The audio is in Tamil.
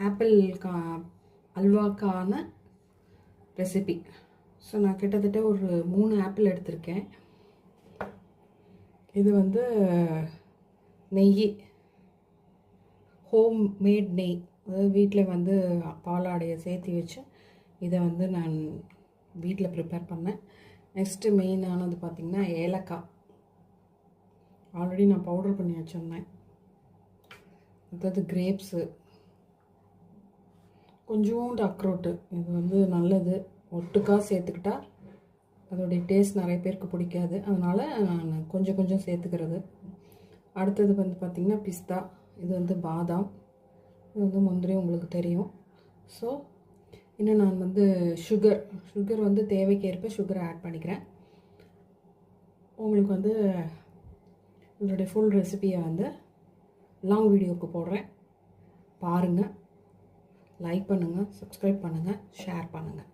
Apple அல்வாக்கான recipe. ஸோ நான் கிட்டத்தட்ட ஒரு 3 ஆப்பிள் எடுத்திருக்கேன். இது வந்து நெய், ஹோம் மேட் நெய், அதாவது வீட்டில் வந்து பாலாடையை சேர்த்து வச்சு இதை வந்து நான் வீட்டில் ப்ரிப்பேர் பண்ணேன். நெக்ஸ்ட்டு மெயினானது பார்த்திங்கன்னா ஏலக்காய். ஆல்ரெடி நான் பவுடர் பண்ணி வச்சுருந்தேன். அதாவது கிரேப்ஸு, கொஞ்சோண்டு அக்ரோட்டு. இது வந்து நல்லது, ஒட்டுக்காக சேர்த்துக்கிட்டா அதோடைய டேஸ்ட் நிறைய பேருக்கு பிடிக்காது, அதனால் நான் கொஞ்சம் கொஞ்சம் சேர்த்துக்கிறது. அடுத்தது வந்து பார்த்திங்கன்னா பிஸ்தா, இது வந்து பாதாம், இது வந்து முந்திரி உங்களுக்கு தெரியும். ஸோ இன்னும் நான் வந்து சுகர் வந்து தேவைக்கேற்ப சுகரை ஆட் பண்ணிக்கிறேன். உங்களுக்கு வந்து இதோடைய ஃபுல் ரெசிபியை வந்து லாங் வீடியோவுக்கு போடுறேன், பாருங்கள். லைக் பண்ணுங்கள், சப்ஸ்கிரைப் பண்ணுங்கள், ஷேர் பண்ணுங்கள்.